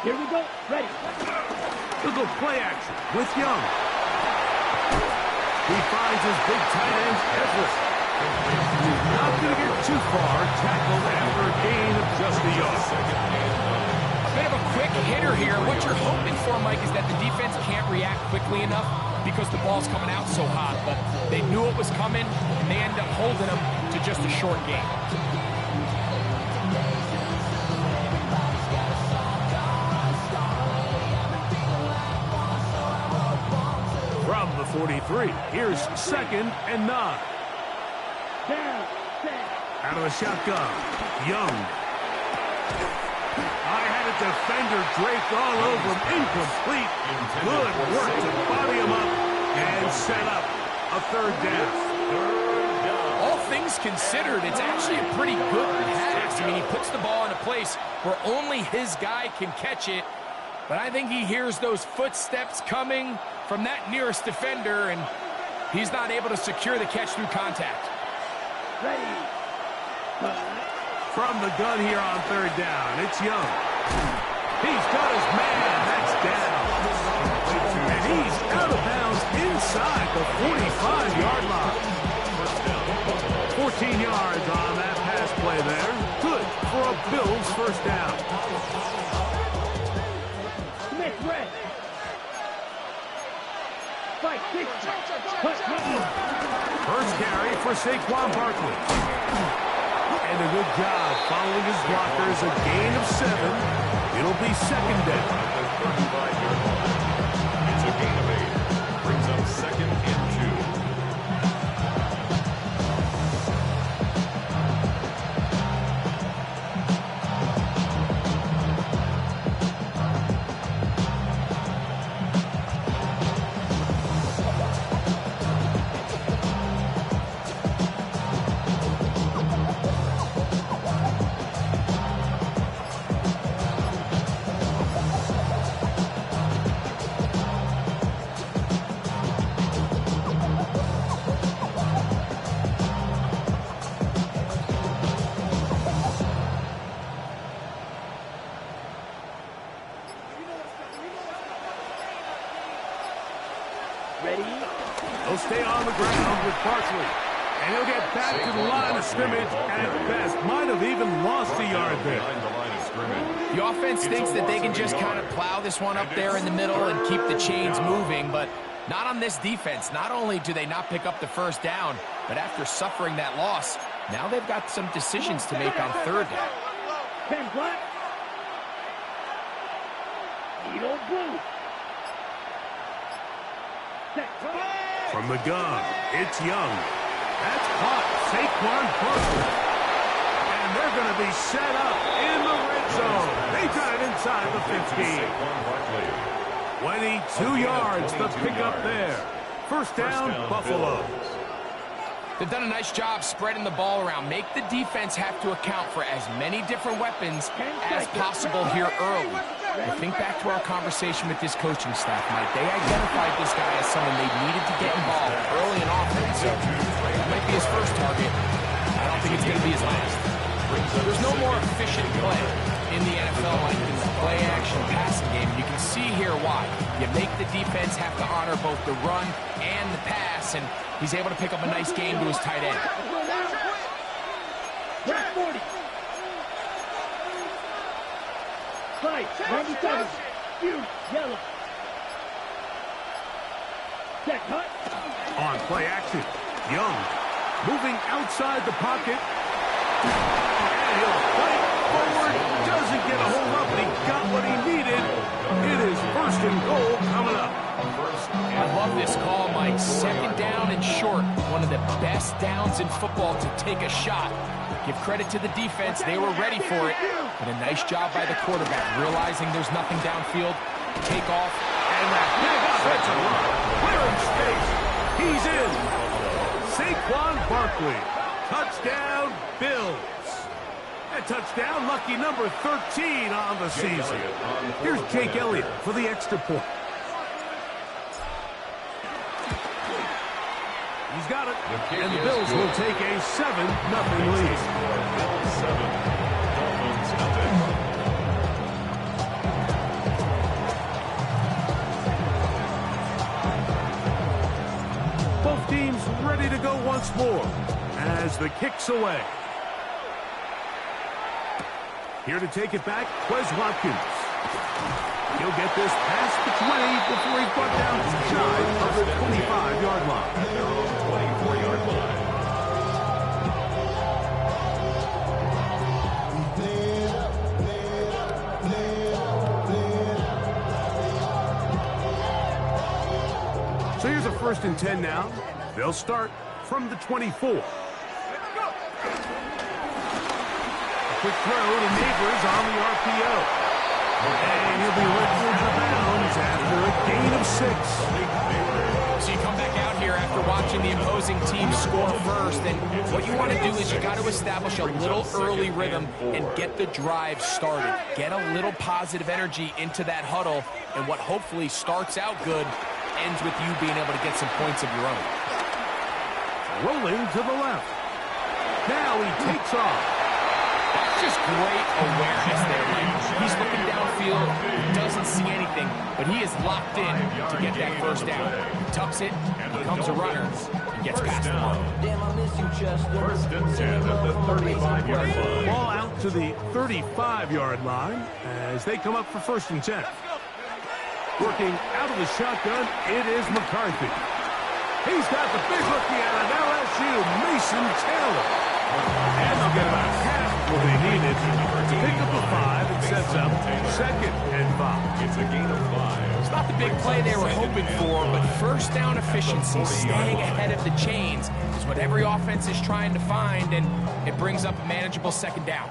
Here we go. Ready. We'll go play action with Young. He finds his big tight end, Ezra. Not going to get too far. Tackled after a gain of just a yard. A bit of a quick hitter here. What you're hoping for, Mike, is that the defense can't react quickly enough because the ball's coming out so hot. But they knew it was coming, and they end up holding them to just a short game. From the 43, here's 2nd and 9. Out of the shotgun, Young. I had a defender draped all over him, incomplete. Good work to body him up and set up a 3rd down. All things considered, it's actually a pretty good pass. I mean, he puts the ball in a place where only his guy can catch it. But I think he hears those footsteps coming from that nearest defender, and he's not able to secure the catch through contact. Ready. From the gun here on 3rd down, it's Young. He's got his man. That's down. And he's out of bounds inside the 45-yard line. 14 yards on that pass play there. Good for a Bills 1st down. Smith red. Fight. First carry for Saquon Barkley. And a good job following his blockers, a gain of 7. It'll be 2nd down. It's a gain of 8. Brings up 2nd and 2. He'll stay on the ground with Barkley. And he'll get back to the line of scrimmage, and at best might have even lost a yard there. The offense thinks that they can just kind of plow this one up there in the middle and keep the chains moving, but not on this defense. Not only do they not pick up the 1st down, but after suffering that loss, now they've got some decisions to make on 3rd down. 10 black. Eagle blue. From the gun, it's Young. That's caught. Saquon Barkley. And they're going to be set up in the red zone. They got it inside the 15. 22 yards to pick up there. 1st down, Buffalo. They've done a nice job spreading the ball around. Make the defense have to account for as many different weapons as possible here early. I think back to our conversation with this coaching staff, Mike. They identified this guy as someone they needed to get involved early in offense. So that might be his first target. I don't think it's going to be his last. There's no more efficient play in the NFL like in the play-action passing game. You can see here why. You make the defense have to honor both the run and the pass, and he's able to pick up a nice gain to his tight end. 40. Fight. 97. Yellow. Set cut. On play action, Young moving outside the pocket. And he'll fight forward. Doesn't get a hold up, but he got what he needed. It is 1st and goal coming up. I love this call, Mike. 2nd down and short. One of the best downs in football to take a shot. Give credit to the defense. They were ready for it. But a nice job by the quarterback, realizing there's nothing downfield. Take off. And that big offensive run. Clearing space. He's in. Saquon Barkley. Touchdown, Bills. A touchdown, lucky number 13 on the season. Here's Jake Elliott for the extra point. He's got it. And the Bills will take a 7-0 lead. Bills 7, Dolphins nothing. once more as the kick's away. Here to take it back, Wes Watkins. He'll get this past the 20 before he's brought down shy of the 25-yard line. At their own 24-yard line. So here's a 1st and 10 now. They'll start from the 24. A quick throw to Neighbors on the RPO. And he'll be lifted out of bounds after a gain of 6. So you come back out here after watching the opposing team score first, and what you want to do is you got to establish a little early rhythm and get the drive started. Get a little positive energy into that huddle, and what hopefully starts out good ends with you being able to get some points of your own. Rolling to the left. Now he takes off. That's just great awareness there, Mike. He's looking downfield, doesn't see anything, but he is locked in to get that first down. Tucks it, becomes a runner, and gets past the mark. First and 10 at the 35-yard line. Ball out to the 35-yard line as they come up for 1st and 10. Working out of the shotgun, it is McCarthy. He's got the big rookie out of LSU, Mason Taylor. And they'll get about half what they needed to pick up a 5 and sets up 2nd and 5. It's a gain of 5. It's not the big play they were hoping for, but first down efficiency, staying ahead of the chains, is what every offense is trying to find, and it brings up a manageable 2nd down.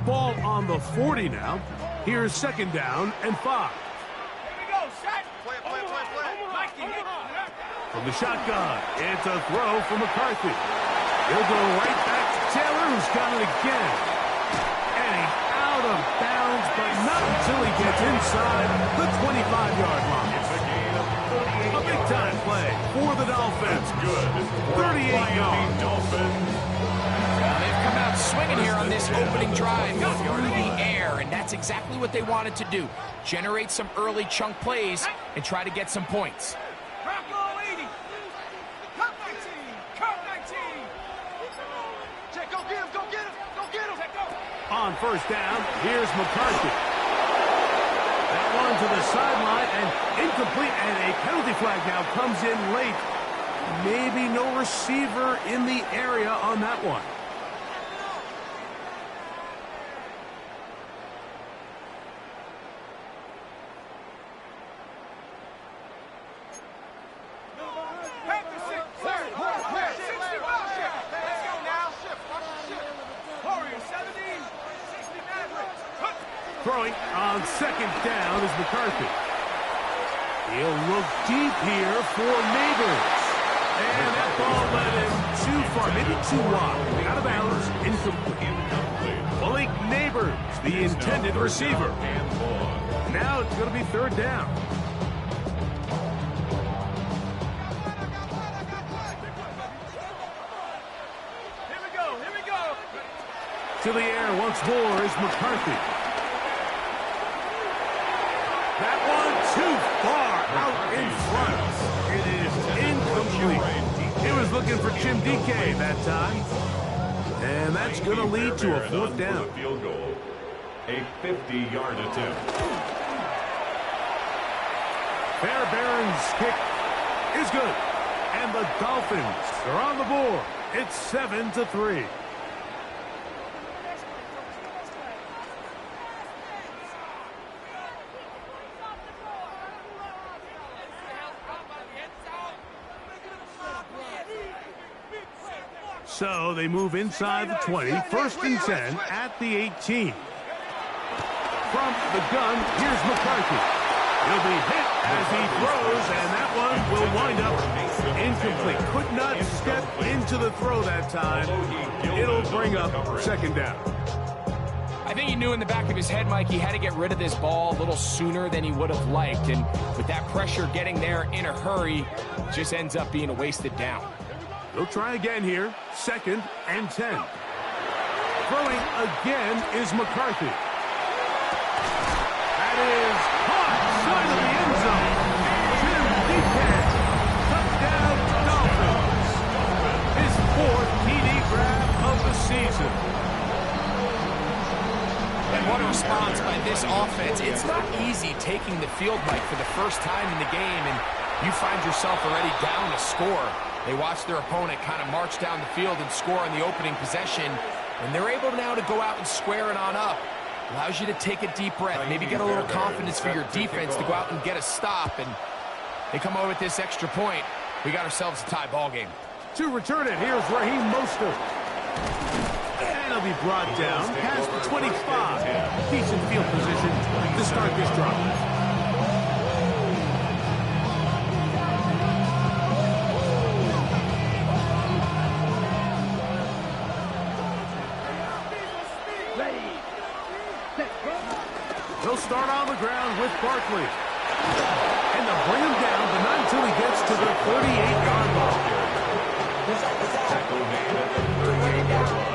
Ball on the 40 now. Here's 2nd down and 5. From the shotgun, it's a throw for McCarthy. He'll go right back to Taylor, who's got it again. And he's out of bounds, but not until he gets inside the 25-yard line. It's a gain of 38 A big-time play for the Dolphins. Good. 38 yards. Dolphins. They've come out swinging here on this opening drive through the air, and that's exactly what they wanted to do. Generate some early chunk plays and try to get some points. On 1st down, here's McCarthy. That one to the sideline and incomplete, and a penalty flag now comes in late. Maybe no receiver in the area on that one. Throwing on 2nd down is McCarthy. He'll look deep here for Neighbors. And that ball led him too far, maybe too wide. Out of bounds, incomplete. Malik Neighbors, the intended receiver. Now it's going to be 3rd down. Here we go. To the air once more is McCarthy. That one too far out in front. It is incomplete. He was looking for Jim DK that time. And that's going to lead to a 4th down. Field goal. A 50-yard attempt. Fairbairn's kick is good. And the Dolphins are on the board. It's 7-3. So they move inside the 20, 1st and 10 at the 18. From the gun, here's McCarthy. He'll be hit as he throws, and that one will wind up incomplete. Could not step into the throw that time. It'll bring up 2nd down. I think he knew in the back of his head, Mike, he had to get rid of this ball a little sooner than he would have liked. And with that pressure getting there in a hurry, it just ends up being a wasted down. They'll try again here, 2nd and 10. Throwing again is McCarthy. That is caught. Side of the end zone. Jim Deacon. Touchdown, Dolphins. His 4th TD grab of the season. And what a response by this offense. It's not easy taking the field, Mike, for the first time in the game, and you find yourself already down a score. They watch their opponent kind of march down the field and score on the opening possession, and they're able now to go out and square it on up. Allows you to take a deep breath, maybe get a little confidence for your defense to go out and get a stop, and they come away with this extra point. We got ourselves a tie ball game. To return it, here's Raheem Mostert. And he'll be brought down past the 25. Decent field position to start this drive. He'll start on the ground with Barkley. And they'll bring him down, but not until he gets to the 38-yard line. Tackle made at the 38-yard line.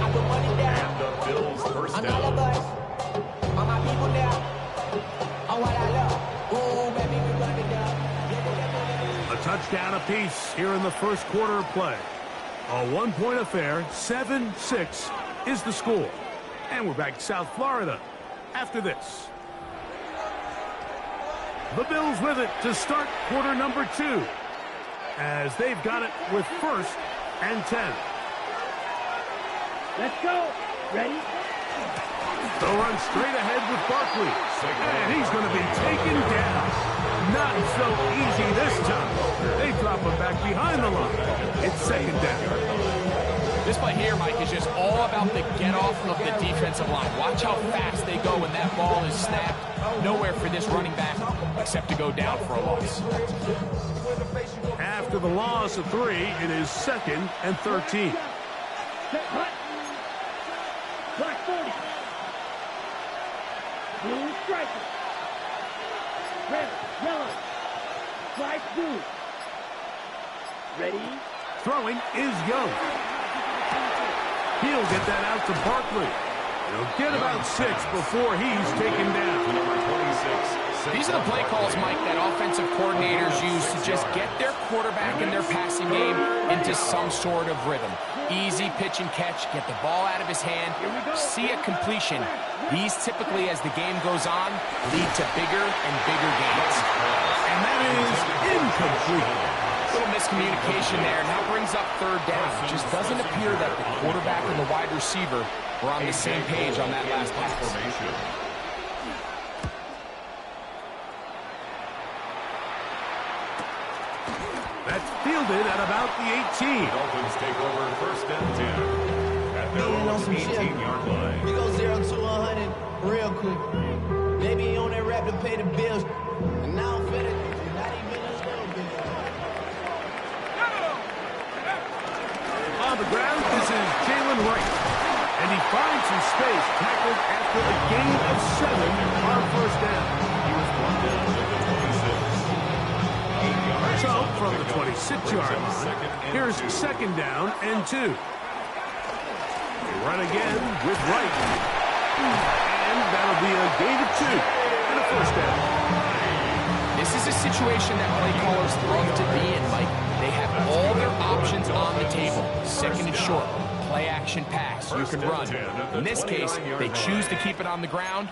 On the play. And the Bills first down. A touchdown apiece here in the first quarter of play. A one-point affair, 7-6 is the score. And we're back to South Florida after this. The Bills with it to start quarter number 2, as they've got it with 1st and 10. Let's go. Ready? They'll run straight ahead with Barkley. And he's going to be taken down. Not so easy this time. They drop him back behind the line. It's 2nd down. This play here, Mike, is just all about the get-off of the defensive line. Watch how fast they go when that ball is snapped. Nowhere for this running back except to go down for a loss. After the loss of 3, it is 2nd and 13. Black 40. Blue striker. Red, yellow. Flag blue. Ready? Throwing is Young. He'll get that out to Barkley. He'll get about 6 before he's taken down. Number 26. These are the play calls, Mike, that offensive coordinators use to just get their quarterback and their passing game into some sort of rhythm. Easy pitch and catch, get the ball out of his hand, see a completion. These typically, as the game goes on, lead to bigger and bigger gains. And that is incomplete. Little miscommunication there. Now brings up 3rd down. It just doesn't appear that the quarterback and the wide receiver were on the same page on that last pass. That's fielded at about the 18. Dolphins take over 1st and 10. At their own 18-yard line. We go 0 to 100 real quick. They be on that rap to pay the bills. And now I'm finished. Not even a little bit. On the ground, this is Jalen Wright. And he finds some space, tackled after a gain of 7 on 1st down. He was brought down to the 26. 8 yards. So, from the 26-yard line, here's 2nd down and 2. They run again with Wright. And that'll be a gain of 2 and a 1st down. This is a situation that play callers love to be in, Mike. They have all their options on the table. 2nd and short, play action pass, you can run. In this case, they choose to keep it on the ground,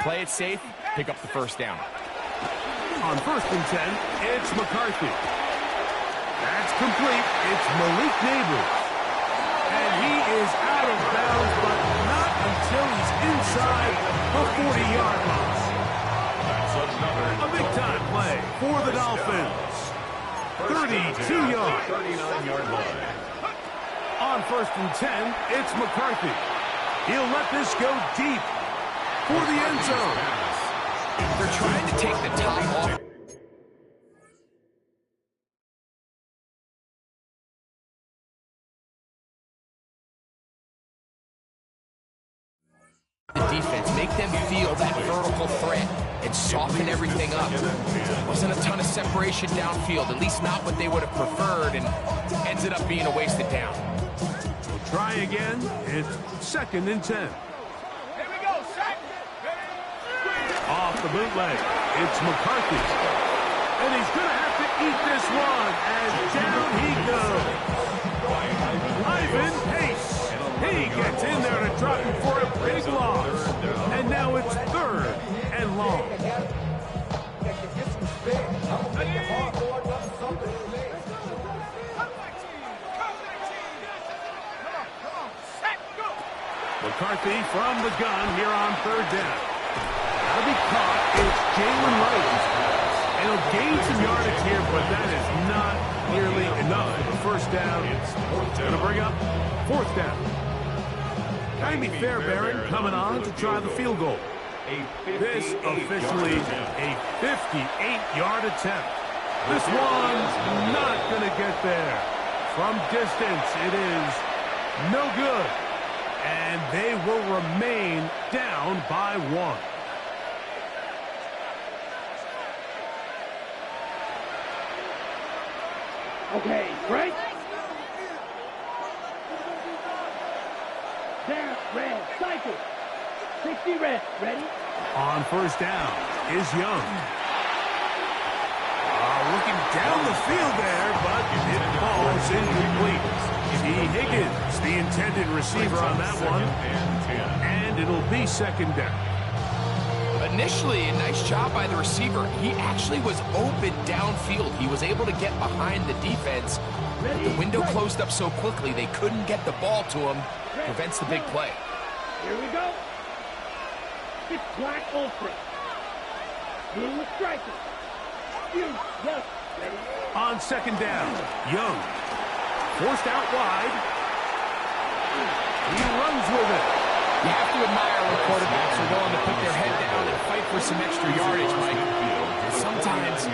play it safe, pick up the 1st down. On 1st and 10, it's McCarthy. That's complete. It's Malik Neighbors. And he is out of bounds, but not until he's inside the 40-yard line. A big-time play for the Dolphins. 32 yards. 39-yard line. On 1st and 10, it's McCarthy. He'll let this go deep for the end zone. They're trying to take the top off the defense, make them feel that vertical threat and soften everything up. Wasn't a ton of separation downfield, at least not what they would have preferred, and ended up being a wasted down. We'll try again. It's 2nd and 10. Here we go, set. the bootleg. It's McCarthy. And he's going to have to eat this one as down he goes. Ivan Pace. He gets in there to drop him for a big loss. And now it's 3rd and long. McCarthy from the gun here on 3rd down. That'll be caught. It's Jalen Wright. And he'll gain some yardage here, but that is not nearly enough for the 1st down. It's going to bring up 4th down. Jaime Fairbairn coming on to try the field goal. This officially a 58-yard attempt. This one's not going to get there. From distance, it is no good. And they will remain down by 1. Okay, break. Down, red, cycle. 60 red, ready? On 1st down is Young. Looking down the field there, but it falls incomplete. T. Higgins, the intended receiver on that one. And it'll be 2nd down. Initially, a nice job by the receiver. He actually was open downfield. He was able to get behind the defense. The window closed up so quickly they couldn't get the ball to him. Prevents the big play. Here we go. It's black ultra. Blue striker. Yes, ready? On 2nd down, Young. Forced out wide. He runs with it. You have to admire when quarterbacks are willing to put their head down and fight for some extra yardage, Mike. Sometimes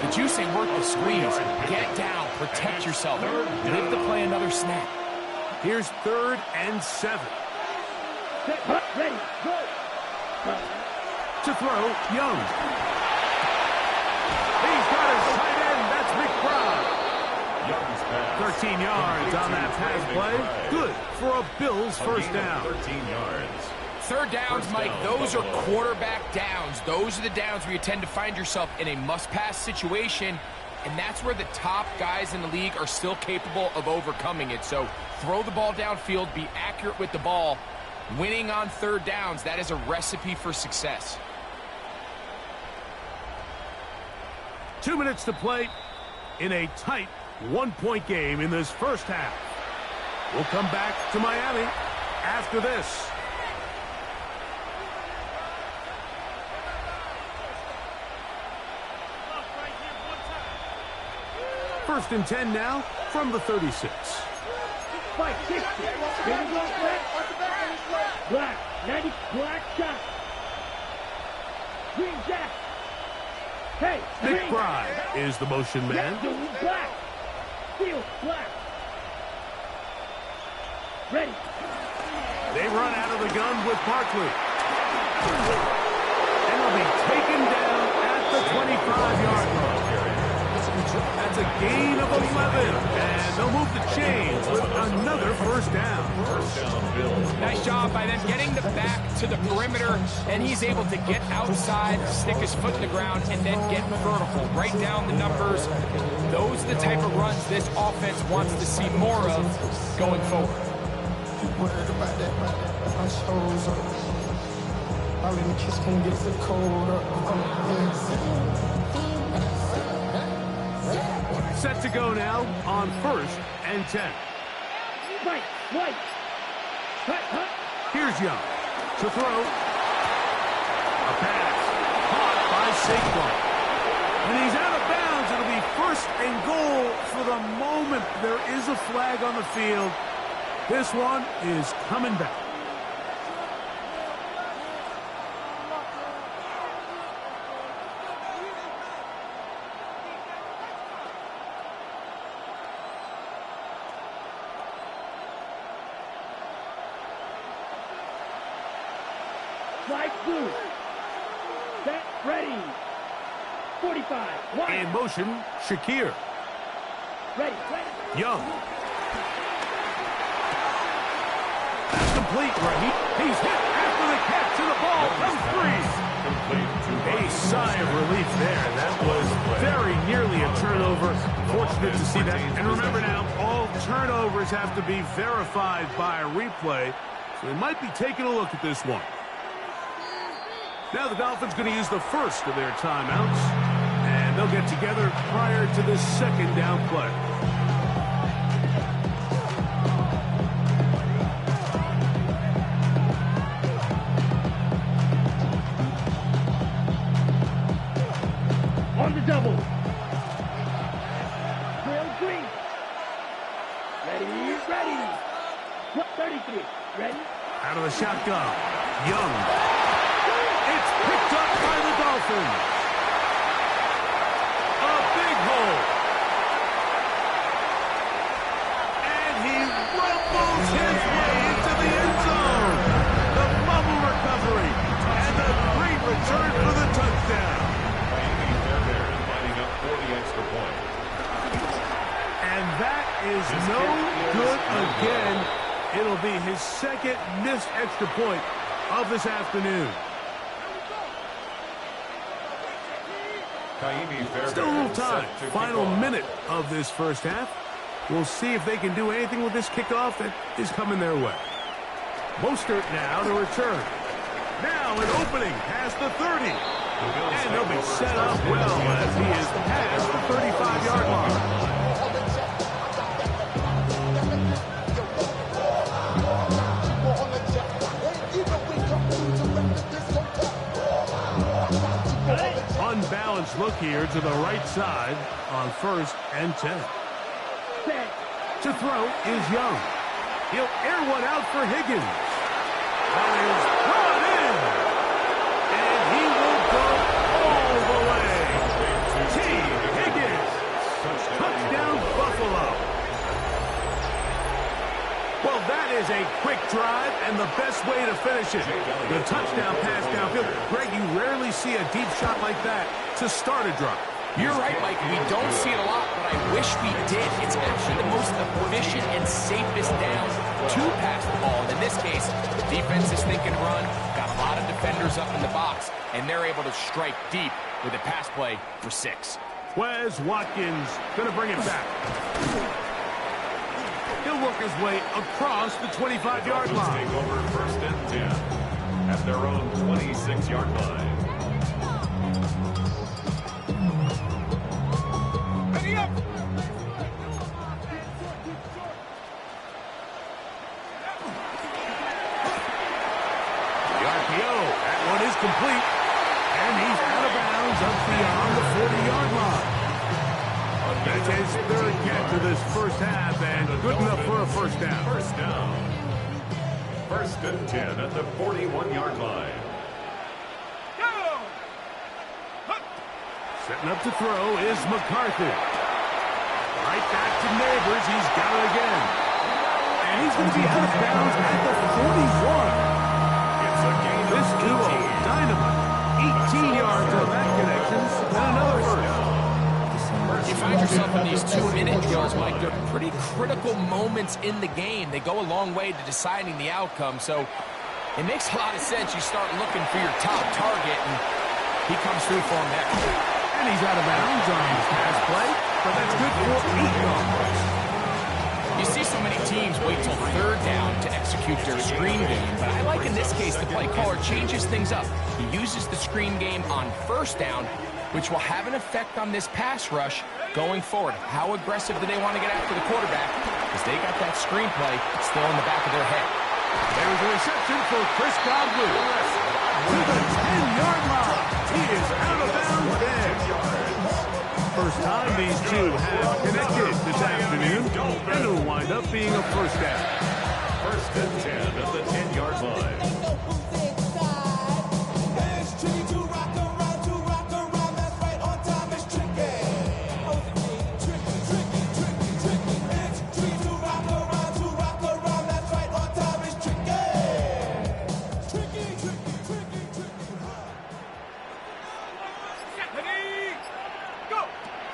the juice ain't worth the squeeze. Get down, protect yourself, live to play another snap. Here's 3rd and 7. Ready, go. To throw, Young. He's got his tight end. That's McBride. 13 yards on that pass play. Good for a Bills 1st down. 13 yards. 3rd downs, Mike, those are quarterback downs. Those are the downs where you tend to find yourself in a must-pass situation, and that's where the top guys in the league are still capable of overcoming it. So throw the ball downfield, be accurate with the ball. Winning on 3rd downs, that is a recipe for success. 2 minutes to play in a tight 1-point game in this 1st half. We'll come back to Miami after this. 1st and 10 now from the 36. Fight 60. Black, 90, black shot. Green jack. Hey, McBride is the motion man. Yeah, dude, black. Field, black. Ready. They run out of the gun with Barkley. And will be taken down at the 25-yard line. That's a gain of 11. And they'll move the chains with another 1st down. Nice job by them getting the back to the perimeter, and he's able to get outside, stick his foot in the ground, and then get vertical. Right down the numbers. Those are the type of runs this offense wants to see more of going forward. Worried about that, my shoulders up. My little kiss can get the cold up. Set to go now on 1st and 10. Right, right. Hut, hut. Here's Young to throw. A pass caught by Saquon. And he's out of bounds. It'll be 1st and goal for the moment. There is a flag on the field. This one is coming back. Flag blue. Set, ready. 45. One. In motion, Shakir. Ready, ready. Young. That's complete, right? He's hit after the catch, and the ball comes free. Complete to A sigh of relief there. That was very nearly a turnover. Fortunate to see that. And remember now, all turnovers have to be verified by a replay. So they might be taking a look at this one. Now the Dolphins going to use the first of their timeouts. And they'll get together prior to the second down play. On the double. Will Green. Ready, ready. 33. Ready. Out of the shotgun. Young. It's picked up by the Dolphins. A big hole. And he rumbles his way into the end zone. The bubble recovery. And the great return for the touchdown. And that is no good again. It'll be his second missed extra point of this afternoon. Still a little time. Final minute of this first half. We'll see if they can do anything with this kickoff that is coming their way. Mostert now to return. Now an opening past the 30. And he'll be set up well as he is past the 35-yard line. Unbalanced look here to the right side on 1st and 10. To throw is Young. He'll air one out for Higgins. That is brought in. And he will go all the way. T. Higgins. Touchdown Buffalo. Well, that is a quick drive and the best way to finish it. The touchdown pass downfield. Greg, you rarely see a deep shot like that to start a drive. You're right, Mike. We don't see it a lot, but I wish we did. It's actually the most efficient and safest down to pass the ball. And in this case, the defense is thinking run, got a lot of defenders up in the box, and they're able to strike deep with a pass play for 6. Wes Watkins going to bring it back. He'll work his way across the 25-yard line. Take over 1st and 10 at their own 26-yard line. Ready up! The RPO. That one is complete. And he's out of bounds up beyond the 40-yard line. That's his 3rd catch of this first half, and good enough for a first down. First down. 1st and 10 at the 41-yard line. Setting up to throw is McCarthy. Right back to Neighbors. He's got it again. And he's going to be out of bounds at the 41. It's a gain of This duo, dynamite. 18 yards on that connection, and another first. You find yourself in these 2-minute drills, Mike. They're pretty critical moments in the game. They go a long way to deciding the outcome, so it makes a lot of sense. You start looking for your top target, and he comes through for him there. And he's out of bounds on his pass play, but that's good for 8 yards. You see so many teams wait till 3rd down to execute their screen game, but I like in this case the play caller changes things up. He uses the screen game on 1st down, which will have an effect on this pass rush going forward. How aggressive do they want to get after the quarterback? Because they got that screenplay still in the back of their head. There's a reception for Chris Godwin. To the 10-yard line. He is out of bounds there. First time these two have connected this afternoon, and it'll wind up being a first down. 1st and 10 at the 10-yard line.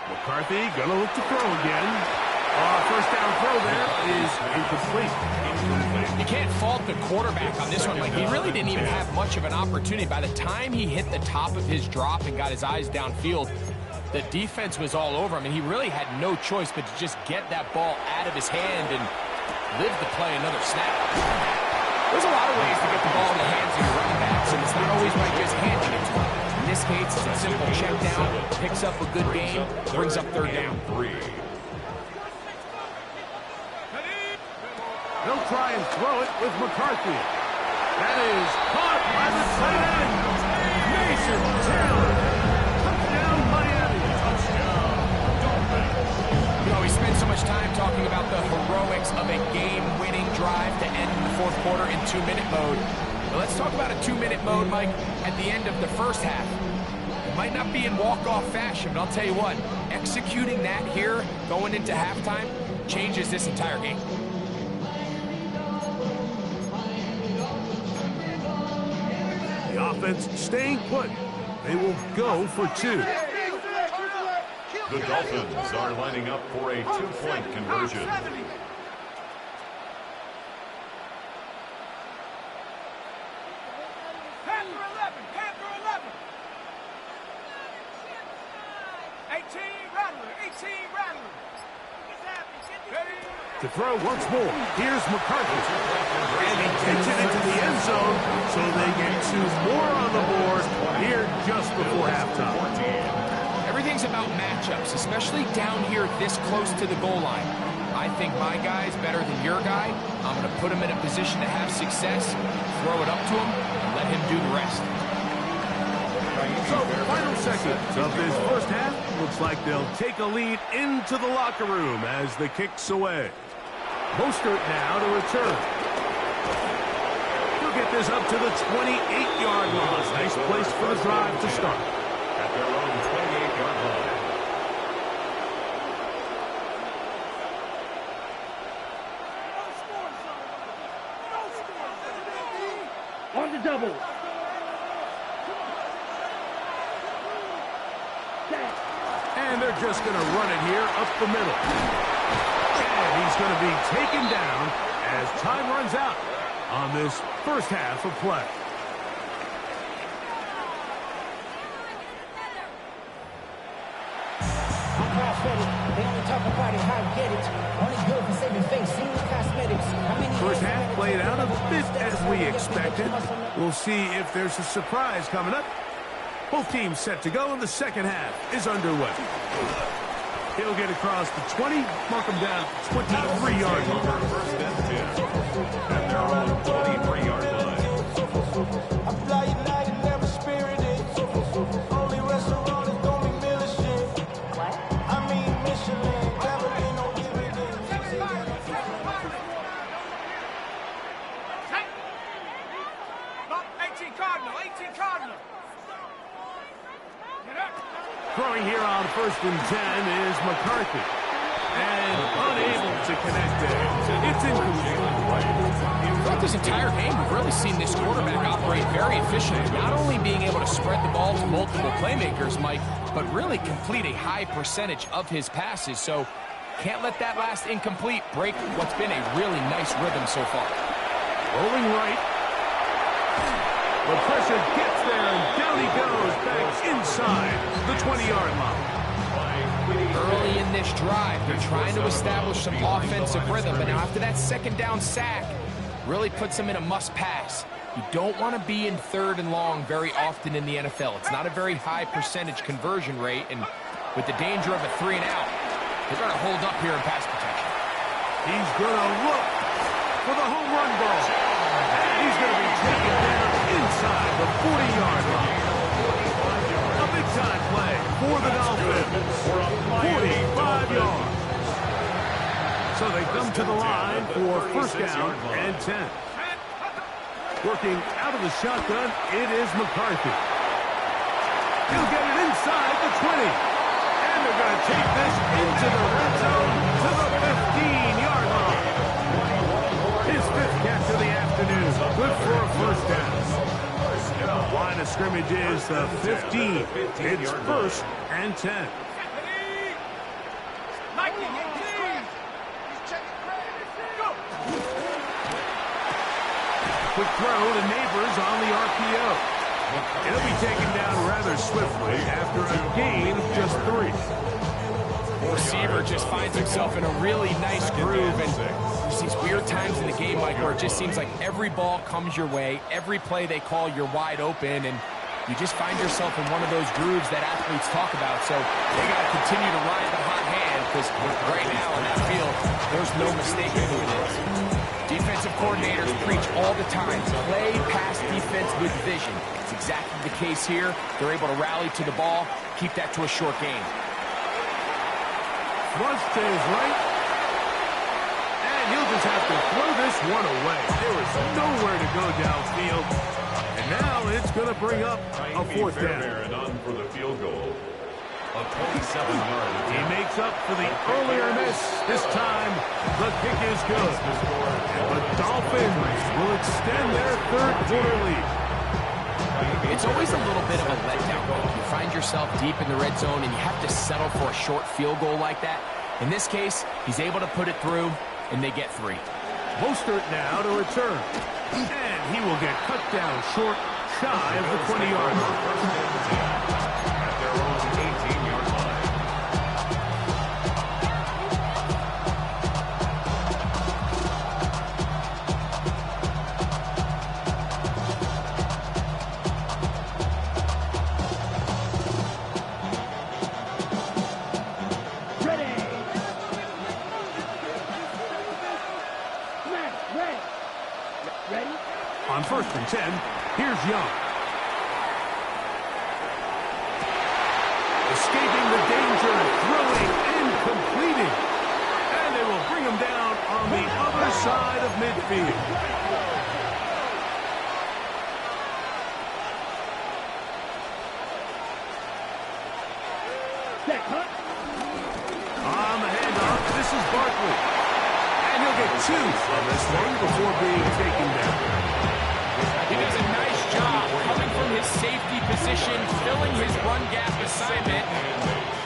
McCarthy gonna look to throw again. First down throw there is incomplete. You can't fault the quarterback on this one. Like, he really didn't even have much of an opportunity. By the time he hit the top of his drop and got his eyes downfield, the defense was all over him, and he really had no choice but to just get that ball out of his hand and live to play another snap. There's a lot of ways to get the ball in the hands of your running backs, and it's not always by just handing it to him. In this case, it's a simple check down, picks up a good gain, brings up third down. They'll try and throw it with McCarthy. That is caught by the tight end. Mason Taylor. Touchdown, Miami. You know, we spend so much time talking about the heroics of a game-winning drive to end the fourth quarter in 2-minute mode. But let's talk about a 2-minute mode, Mike, at the end of the first half. It might not be in walk-off fashion, but I'll tell you what, executing that here going into halftime changes this entire game. The offense staying put. They will go for 2. The Dolphins are lining up for a 2-point conversion. To throw once more, here's McCarthy. And he takes it into the end zone, so they get 2 more on the board here just before halftime. Everything's about matchups, especially down here this close to the goal line. I think my guy's better than your guy. I'm going to put him in a position to have success, throw it up to him, and let him do the rest. So, final seconds of this first half. Looks like they'll take a lead into the locker room as the kick's away. Mostert now to return. He'll get this up to the 28-yard line. Nice place for the drive to start. At their own 28-yard line. On the double. And they're just going to run it here up the middle. And he's going to be taken down as time runs out on this first half of play. First half played out a bit as we expected. We'll see if there's a surprise coming up. Both teams set to go, and the second half is underway. He'll get across the 20, mark him down 23-yard line. First and 10. At their own 23-yard line. Throwing here on first and 10 is McCarthy. And unable to connect there. It's incomplete. Throughout this entire game, we've really seen this quarterback operate very efficiently. Not only being able to spread the ball to multiple playmakers, Mike, but really complete a high percentage of his passes. So can't let that last incomplete break what's been a really nice rhythm so far. Rolling right. The pressure gets there, and down he goes back inside the 20-yard line. Early in this drive, they're trying to establish some offensive rhythm, but now after that second down sack, really puts them in a must-pass. You don't want to be in third and long very often in the NFL. It's not a very high percentage conversion rate, and with the danger of a 3-and-out, they're going to hold up here in pass protection. He's going to look for the home run ball. And he's going to be taken down inside the 40-yard line. A big-time play for the Dolphins. 45 yards. So they come to the line for first down and 10. Working out of the shotgun, it is McCarthy. He'll get it inside the 20. And they're going to take this into the red zone to the 15-yard line. His fifth catch of the afternoon. Good for a first down. Line of scrimmage is the 15. It's first and 10. quick throw to Neighbors on the RPO. It'll be taken down rather swiftly after a gain of just 3. Receiver just finds himself in a really nice groove, and there's these weird times in the game, Mike, where it just seems like every ball comes your way, every play they call, you're wide open, and you just find yourself in one of those grooves that athletes talk about. So they got to continue to ride the hot hand, because right now in that field, there's no mistaking who it is. Defensive coordinators preach all the time, play pass defense with vision. It's exactly the case here. They're able to rally to the ball, keep that to a short game. Flush to his right. And he'll just have to throw this one away. There is nowhere to go downfield. And now it's going to bring up a 4th down. And on for the field goal. A 27-yard. He makes up for the earlier miss. This time, the kick is good. And the Dolphins will extend their 3rd quarter lead. It's always a little bit of a letdown. You find yourself deep in the red zone and you have to settle for a short field goal like that. In this case, he's able to put it through, and they get 3. Mostert now to return. And he will get cut down short, shy of the 20-yard line. At their own 18-yard line. On 1st and 10, here's Young. Escaping the danger, throwing and completing. And they will bring him down on the other side of midfield. On the handoff, this is Barkley. And he'll get 2 on this one before being taken down. He does a nice job coming from his safety position, filling his run gap assignment.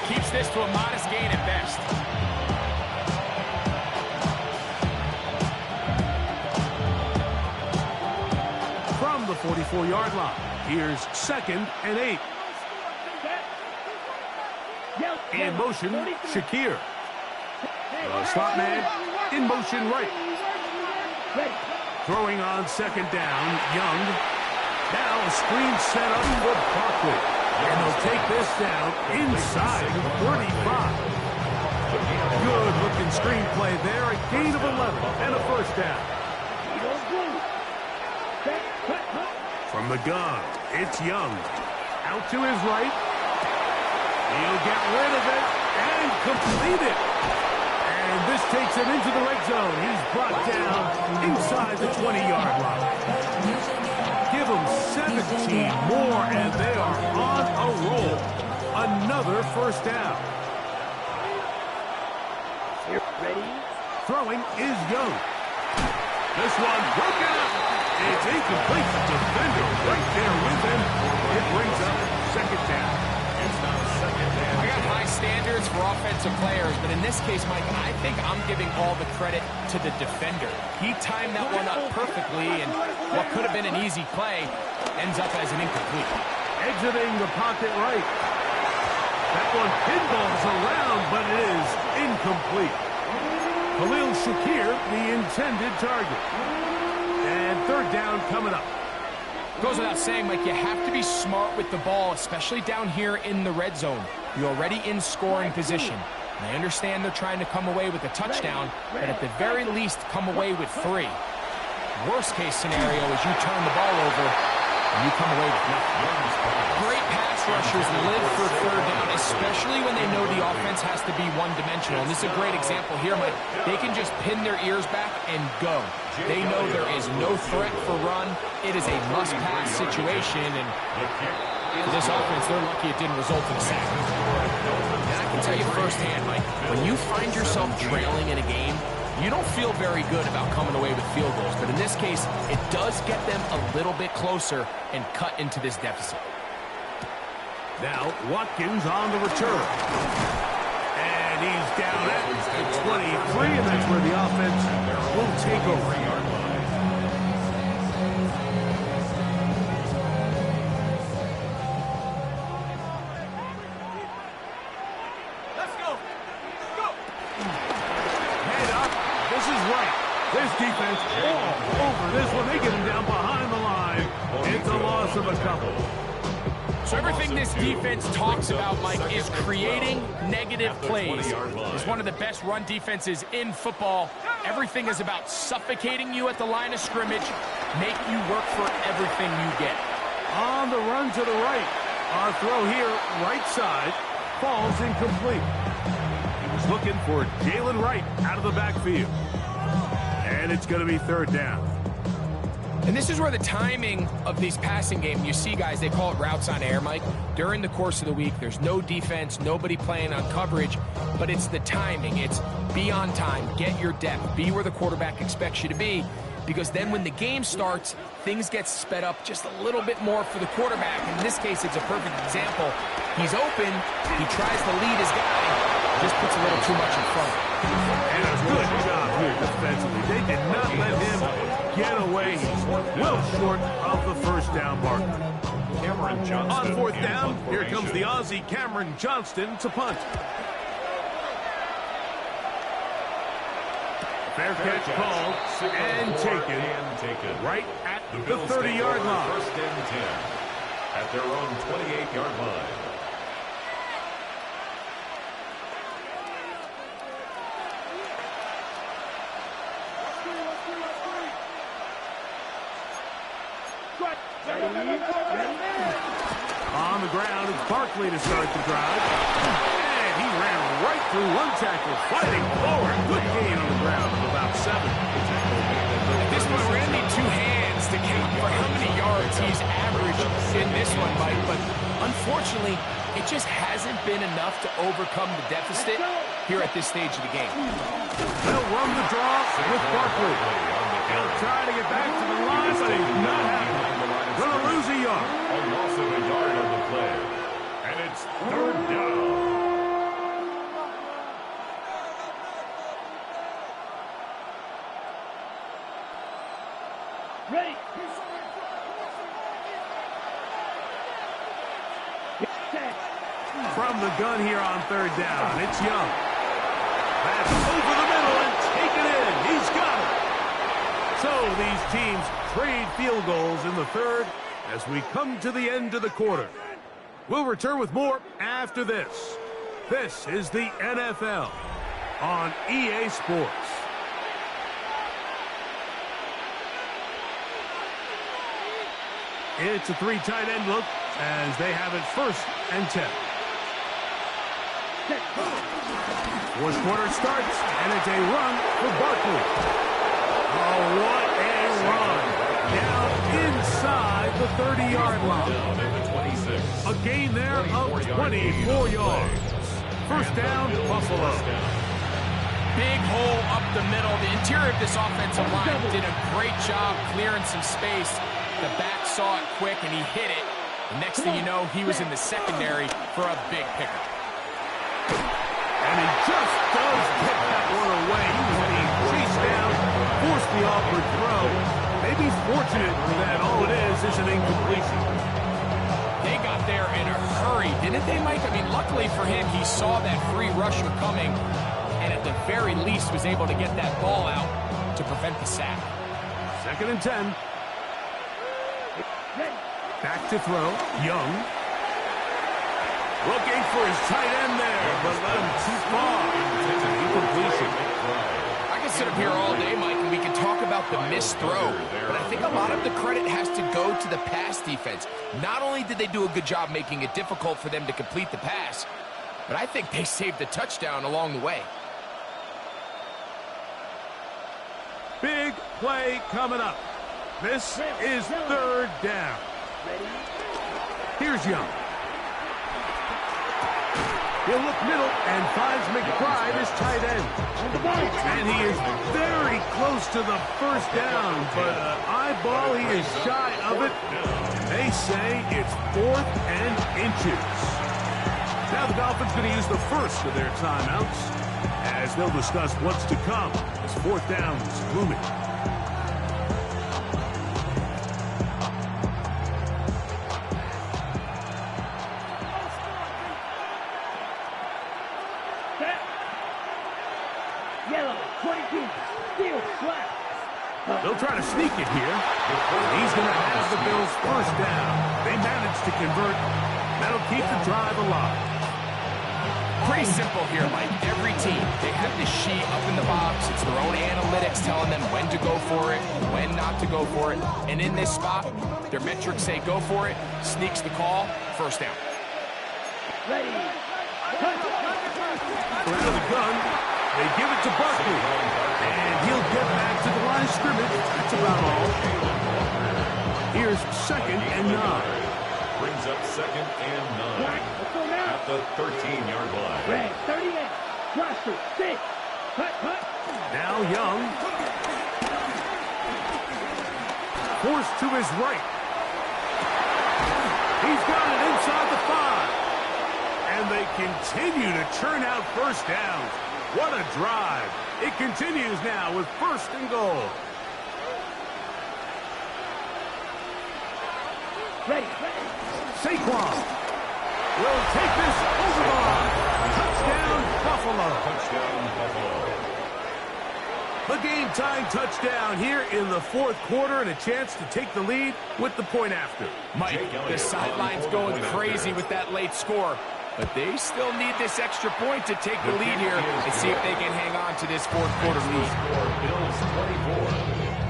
Keeps this to a modest gain at best. From the 44-yard line, here's 2nd and 8. In motion, Shakir. Slot man, in motion right. Throwing on 2nd down, Young. Now a screen set up for Barkley. And they'll take this down inside the 35. Good-looking screenplay there, a gain of 11 and a 1st down. From the gun, it's Young. Out to his right. He'll get rid of it and complete it. And this takes him into the red zone. He's brought down inside the 20-yard line. Give them 17 more, and they are on a roll. Another 1st down. Ready? Throwing is Young. This one broken up. It's incomplete. Defender right there with him. It brings up 2nd down. I got high standards for offensive players, but in this case, Mike, I think I'm giving all the credit to the defender. He timed that one up perfectly, and what could have been an easy play ends up as an incomplete. Exiting the pocket right. That one pinballs around, but it is incomplete. Khalil Shakir, the intended target. And 3rd down coming up. Goes without saying, Mike, you have to be smart with the ball, especially down here in the red zone. You're already in scoring position. And I understand they're trying to come away with a touchdown, but at the very least, come away with 3. Worst case scenario is you turn the ball over and you come away with nothing. Great pass rushers live for 3rd down, especially when they know the offense has to be one-dimensional. And this is a great example here, Mike. They can just pin their ears back and go. They know there is no threat for run. It is a must-pass situation, and for this offense, they're lucky it didn't result in a sack. And I can tell you firsthand, Mike, when you find yourself trailing in a game, you don't feel very good about coming away with field goals. But in this case, it does get them a little bit closer and cut into this deficit. Now, Watkins on the return. And he's down at the 23, and that's where the offense will take over. defense all over this one. They get him down behind the line. It's a loss of a couple. So everything this defense talks about, Mike, is creating negative plays. It's one of the best run defenses in football. Everything is about suffocating you at the line of scrimmage, make you work for everything you get. On the run to the right. Our throw here, right side, falls incomplete. He was looking for Jalen Wright out of the backfield. And it's going to be third down. And this is where the timing of these passing game, you see, guys, they call it routes on air, Mike. During the course of the week, there's no defense, nobody playing on coverage, but it's the timing. It's be on time, get your depth, be where the quarterback expects you to be, because then when the game starts, things get sped up just a little bit more for the quarterback. In this case, it's a perfect example. He's open, he tries to lead his guy, just puts a little too much in front. And a good job here defensively. They did not let him get away. He's well short of the first down mark. Cameron Johnston. On fourth down, here comes the Aussie Cameron Johnston to punt. Fair catch called and taken right at the 30-yard line. First and 10 at their own 28-yard line. On the ground, it's Barkley to start the drive. And he ran right through one tackle, fighting forward. Good gain on the ground of about 7. At this point, we're going to need two hands to count for how many yards he's averaged in this one, Mike. But unfortunately, it just hasn't been enough to overcome the deficit here at this stage of the game. They'll run the draw with Barkley. He'll try to get back to the line, but he's not happening. Going to lose a yard. A loss of a yard on the play. And it's third down. Ready. From the gun here on third down, it's Young. That's over the middle and taken in. He's got it. So these teams trade field goals in the third as we come to the end of the quarter. We'll return with more after this. This is the NFL on EA Sports. It's a 3 tight end look as they have it first and 10. Fourth quarter starts, and it's a run for Barkley. Oh, what a run. Down inside the 30-yard line. A gain there of 24 yards. First down, Buffalo. Big hole up the middle. The interior of this offensive line did a great job clearing some space. The back saw it quick, and he hit it. The next thing you know, he was in the secondary for a big pickup. And he just does kick that one away. He was being chased down, forced the awkward throw. Maybe fortunate that all it is an incompletion. They got there in a hurry, didn't they, Mike? I mean, luckily for him, he saw that free rusher coming, and at the very least was able to get that ball out to prevent the sack. Second and 10. Back to throw. Young. Looking for his tight end there, but let him too far. It's an incompletion. I can sit up here all day, Mike, and we can talk about the missed throw, but I think a lot of the credit has to go to the pass defense. Not only did they do a good job making it difficult for them to complete the pass, but I think they saved the touchdown along the way. Big play coming up. This is third down. Here's Young. He'll look middle and finds McBride as tight end. And he is very close to the first down, but eyeball, he is shy of it. They say it's 4th and inches. Now the Dolphins going to use the first of their timeouts as they'll discuss what's to come as 4th down is looming. Yellow, 22, steel, flat. They'll try to sneak it here. He's going to have the Bills first down. They managed to convert. That'll keep the drive alive. Pretty simple here, Mike. Every team, they have this sheet up in the box. It's their own analytics telling them when to go for it, when not to go for it. And in this spot, their metrics say go for it, sneaks the call, first down. Ready. Out of the gun, they give it to Barkley. And he'll get back to the line of scrimmage. That's about all. Here's 2nd and 9. Brings up 2nd and 9 at the 13-yard line. Red, 38. Cluster, 6. Cut. Now Young. Forced to his right. He's got it inside the 5. And they continue to churn out first downs. What a drive. It continues now with 1st and goal. Ready. Saquon will take this over the line. Touchdown, Buffalo. The game-tying touchdown here in the 4th quarter and a chance to take the lead with the point after. Mike, the sideline's going crazy with that late score, but they still need this extra point to take the lead here and see if they can hang on to this 4th quarter lead. Bills 24,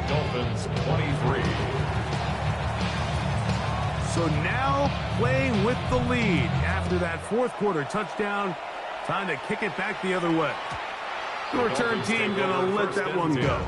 Dolphins 23. So now playing with the lead after that 4th quarter touchdown. Time to kick it back the other way. The return team going to let that one go.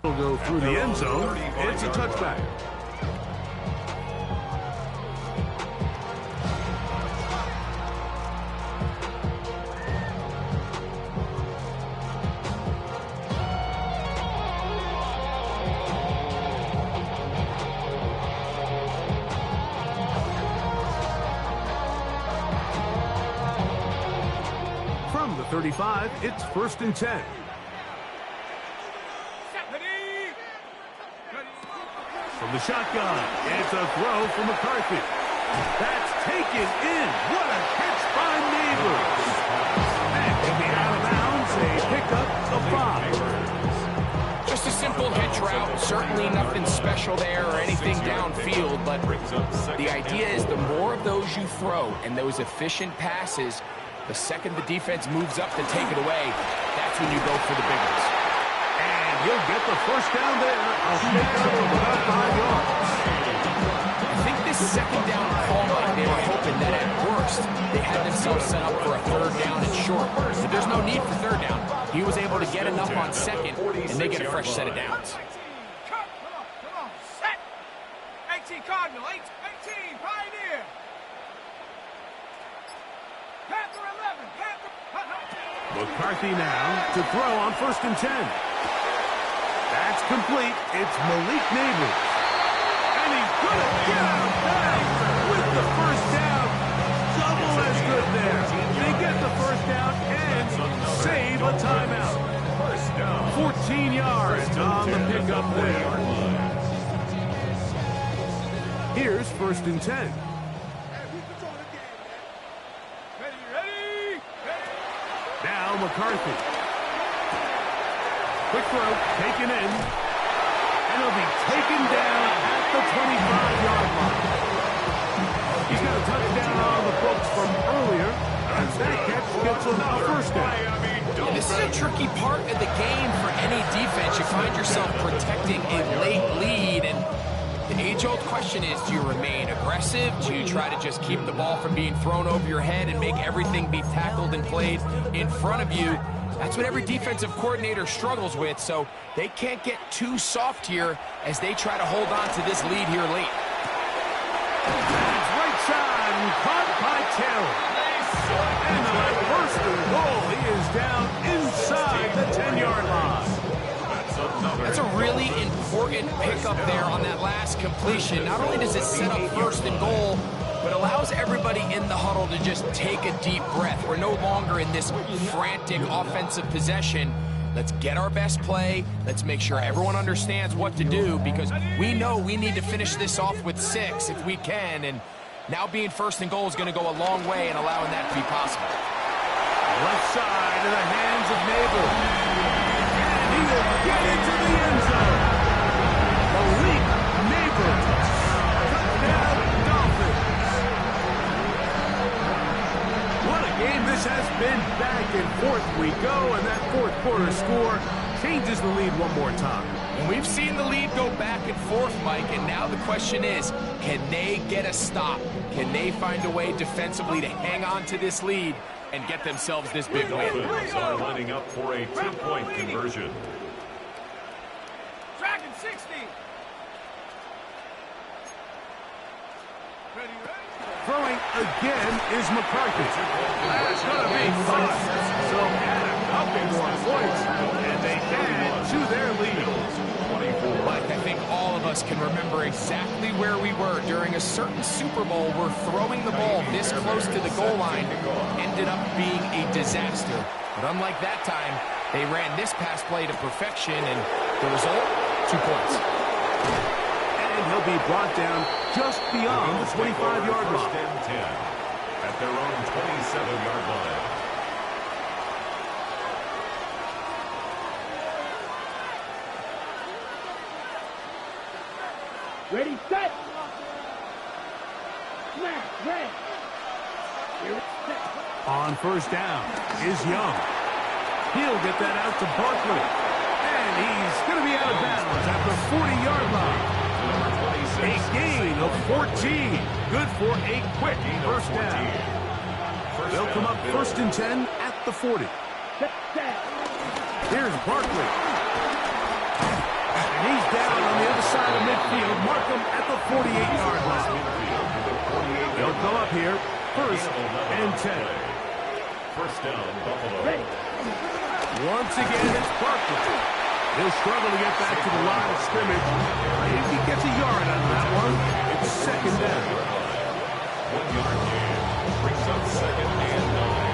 Will go through the end zone. It's a touchback. From the 35, it's 1st and 10. From the shotgun, it's a throw from McCarthy. That's taken in. What a catch by Neighbors. And he'll be out of bounds, a pickup of 5. Just a simple hitch route. Certainly nothing special there or anything downfield, but the idea is the more of those you throw and those efficient passes, the second the defense moves up to take it away, that's when you go for the big ones. You'll get the first down there. I'll take up about 5 yards. I think this second down call, like they were hoping that at worst they had themselves set up for a 3rd down and short. But there's no need for 3rd down. He was able to get enough on 2nd, and they get a fresh set of downs. Come on, set. 18 Cardinal, 18 Pioneer. Panther 11, Panther. McCarthy now to throw on 1st and 10. That's complete. It's Malik Neighbors. And he's going to get out back with the first down. Double as good there. They get the first down and save a timeout. 14 yards on the pickup there. Here's 1st and 10. Now McCarthy. Quick throw, taken in, and he'll be taken down at the 25-yard line. He's got a touchdown on the books from earlier, and that catch gets him a first down. This is a tricky part of the game for any defense. You find yourself protecting a late lead, and the age-old question is, do you remain aggressive? Do you try to just keep the ball from being thrown over your head and make everything be tackled and played in front of you? That's what every defensive coordinator struggles with, so they can't get too soft here as they try to hold on to this lead here late. That's right side and caught by Taylor. And on 1st and goal, he is down inside the 10-yard line. That's a really important pickup there on that last completion. Not only does it set up 1st and goal, but allows everybody in the huddle to just take a deep breath. We're no longer in this frantic offensive possession. Let's get our best play. Let's make sure everyone understands what to do, because we know we need to finish this off with 6 if we can, and now being 1st and goal is going to go a long way in allowing that to be possible. Left side in the hands of Nabel. And he will get into the end zone. Malik Neighbors. Touchdown, Dolphins. What a game this has been. Back and forth we go, and that 4th quarter score changes the lead one more time. And we've seen the lead go back and forth, Mike, and now the question is, can they get a stop? Can they find a way defensively to hang on to this lead and get themselves this big win? Dolphins are lining up for a 2-point conversion. Dragon 60. Throwing again is McCarthy. That's going to be fun. So add a couple more points, and they add to their lead. Mike, I think all of us can remember exactly where we were during a certain Super Bowl where throwing the ball this close to the goal line ended up being a disaster. But unlike that time, they ran this pass play to perfection, and the result, 2 points. And he'll be brought down just beyond the 25-yard line. 1st and 10 at their own 27-yard line. Ready, set. Snap, red. Here it's set. On 1st down is Young. He'll get that out to Barkley. And he's going to be out of bounds at the 40-yard line. A gain of 14. Good for a quick 1st down. They'll come up 1st and 10 at the 40. Set. Here's Barkley. He's down on the other side of midfield. Mark him at the 48-yard line. They'll go up here. First and 10. First down, Buffalo. Ready. Once again, it's Barkley. He'll struggle to get back to the line of scrimmage. If he gets a yard out of that one, it's second down. 1 yard gain. Brings up second and 9.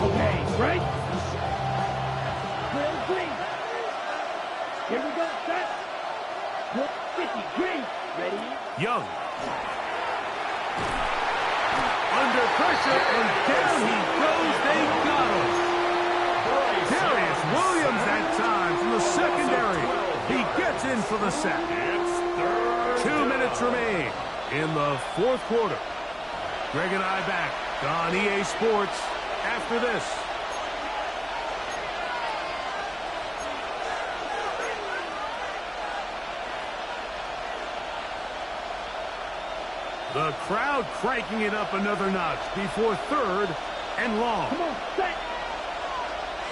Okay, right. Clear green. Here we go, set. Look, 50, green. Ready. Young. Under pressure, and down he goes. They got him. Darius Williams that time from the secondary. He gets in for the sack. 2 minutes remain in the fourth quarter. Greg and I back on EA Sports after this. The crowd cranking it up another notch before third and long. Come on, set.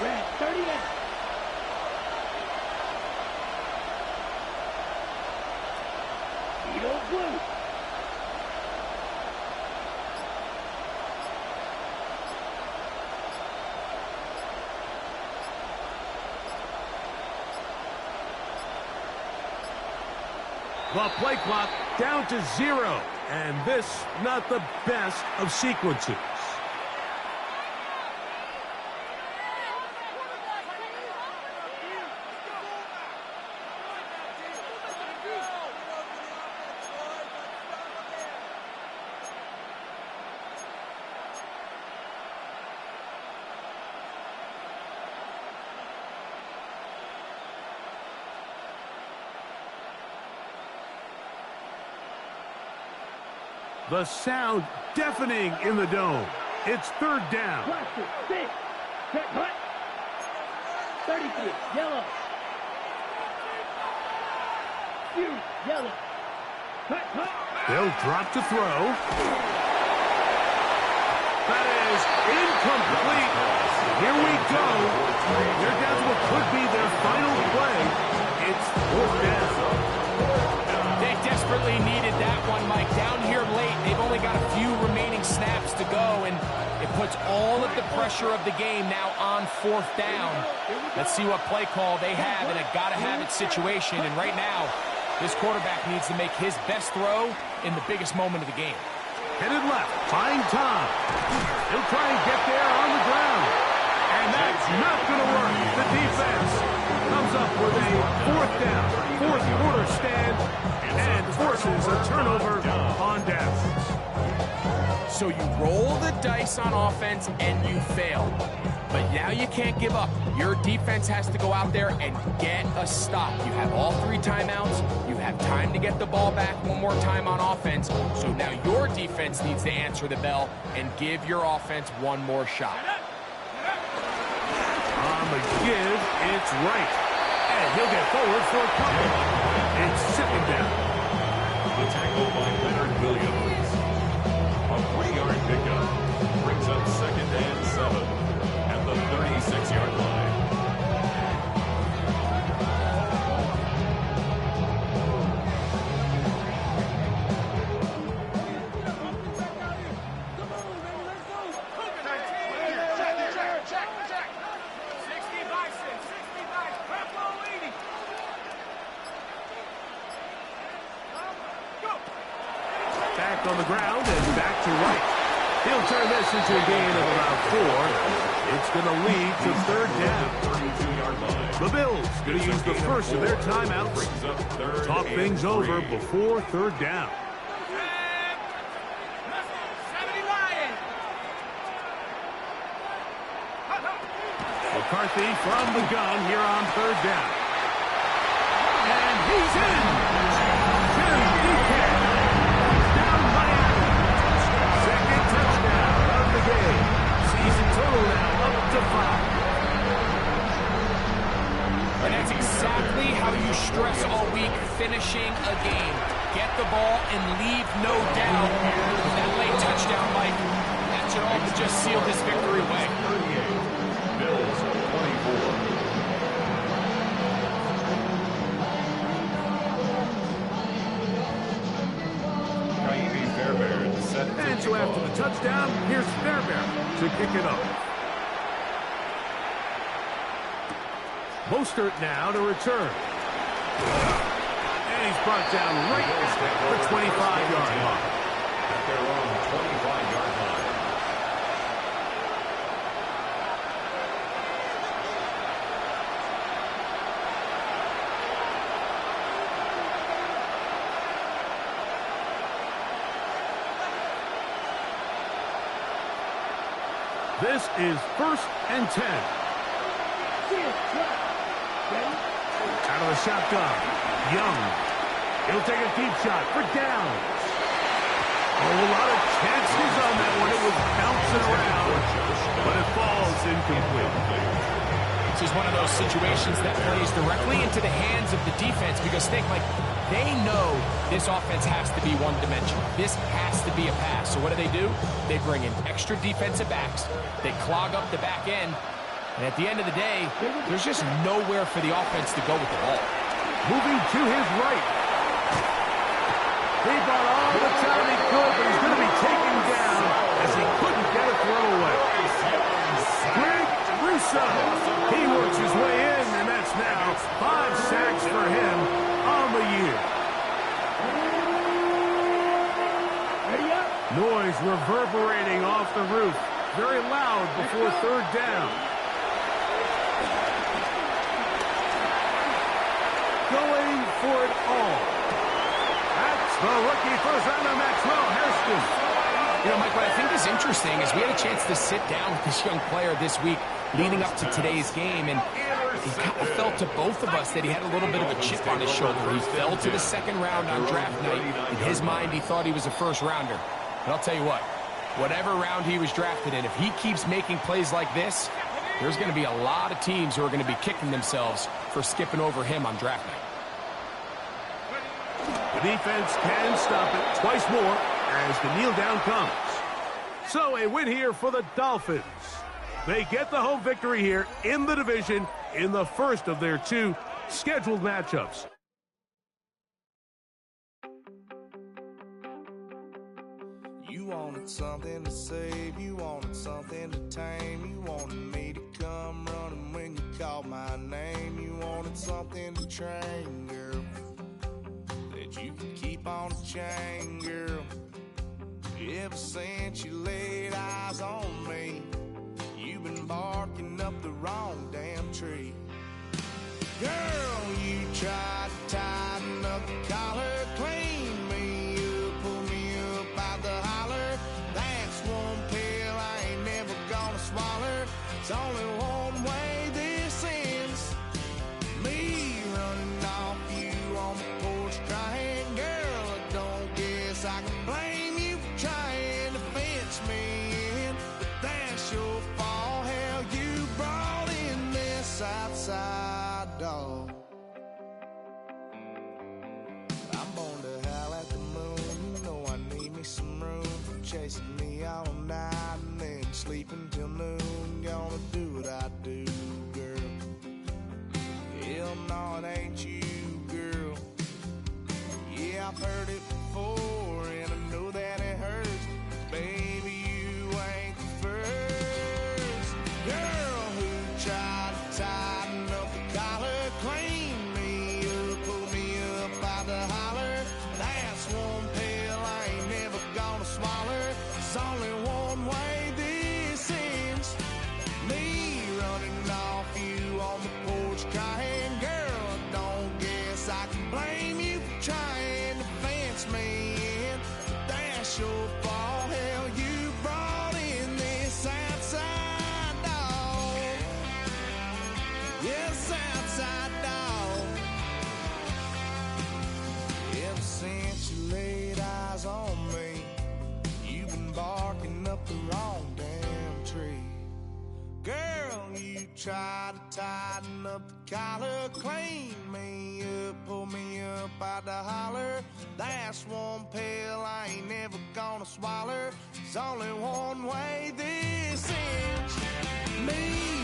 We're at 30 now. Beetle blue. The play clock down to 0. And this, not the best of sequences. The sound deafening in the dome. It's third down. Cluster, 6. Check, hut. 33, yellow. Few, yellow. Hut, hut. They'll drop to throw. That is incomplete. Here we go. They're down to what could be their final play. It's fourth down. They desperately needed that one, Mike. Down here late, they've only got a few remaining snaps to go, and it puts all of the pressure of the game now on fourth down. Let's see what play call they have in a gotta-have-it situation, and right now, this quarterback needs to make his best throw in the biggest moment of the game. Headed left, find Tom. He'll try and get there on the ground, and that's not going to work. The defense comes up with a fourth down, fourth quarter stand, and forces a turnover on downs. So you roll the dice on offense and you fail. But now you can't give up. Your defense has to go out there and get a stop. You have all 3 timeouts. You have time to get the ball back one more time on offense. So now your defense needs to answer the bell and give your offense one more shot. On the give, it's right. And he'll get forward for a couple. It's second down. The tackle by Leonard Williams. A 3-yard pickup. Brings up second and 7 at the 36-yard line. Back on the ground and back to right. He'll turn this into a gain of about 4. It's going to lead to third down. 32-yard line. The Bills going to use the first of their timeouts. Brings up third Talk and things 3. over before third down. McCarthy from the gun here on third down. And he's in. Tim Buchanan. Down Miami. Second touchdown of the game. Season total now up to 5. And that's exactly exactly how you stress all week finishing a game. Get the ball and leave no doubt. That late touchdown, Mike, that should all just seal this victory away. 38, Bills 24. And so after the touchdown, here's Fairbairn to kick it off. Mostert now to return. And he's brought down right at the 25-yard line. At their own 25-yard line. This is 1st and 10. Out of the shotgun. Young. He'll take a deep shot for downs. A lot of chances on that one. It was bouncing around, but it falls incomplete. This is one of those situations that plays directly into the hands of the defense because they know this offense has to be one-dimensional. This has to be a pass. So what do? They bring in extra defensive backs. They clog up the back end. And at the end of the day, there's just nowhere for the offense to go with the ball. Moving to his right. He brought all the time he could, but he's going to be taken down as he couldn't get a throw away. Greg Russo. He works his way in, and that's now 5 sacks for him on the year. Noise reverberating off the roof. Very loud before 3rd down. Going for it all. That's the rookie first rounder, Maxwell Hairston. You know, Mike, what I think is interesting is we had a chance to sit down with this young player this week leading up to today's game, and it kind of felt to both of us that he had a little bit of a chip on his shoulder. He fell to the 2nd round on draft night. In his mind, he thought he was a 1st rounder. But I'll tell you what, whatever round he was drafted in, if he keeps making plays like this, there's going to be a lot of teams who are going to be kicking themselves for skipping over him on draft night. The defense can stop it twice more as the kneel down comes. So a win here for the Dolphins. They get the home victory here in the division in the first of their 2 scheduled matchups. You wanted something to save, you wanted something to tame, you wanted me to come running when you called my name, you wanted something to train, girl, that you could keep on the chain, girl. Ever since you laid eyes on me, you've been barking up the wrong damn tree. Girl, you tried to tighten up the collar, clean me up, pull me up out the holler. That's one pill I ain't never gonna swallow. It's only one way this ends. Me running off you on the porch crying. Girl, I don't guess I can blame you for trying to fence me in. But that's your fault, hell, you brought in this outside dog. I'm born to howl at the moon. You know I need me some room. Chasing me all night and then sleeping till noon. Gonna do what I do, girl. Hell no, it ain't you, girl. Yeah, I've heard it before and I know that it hurts. Baby, you ain't the first girl who tried to tighten up the collar, clean me up, pull me up by the holler. That's one pill I ain't never gonna swallow. There's only one way this ends. Me running off you on the porch crying. Girl, I don't guess I can blame you for trying to fence me in. But that's your fault, hell, you brought in this outside dog. Yes, outside dog. Ever since you laid eyes on me, you've been barking up the wrong damn tree. Girl, you tried try to tighten up the collar, clean me up, pull me up out the holler. That's one pill I ain't never gonna swallow. There's only one way this ends. Me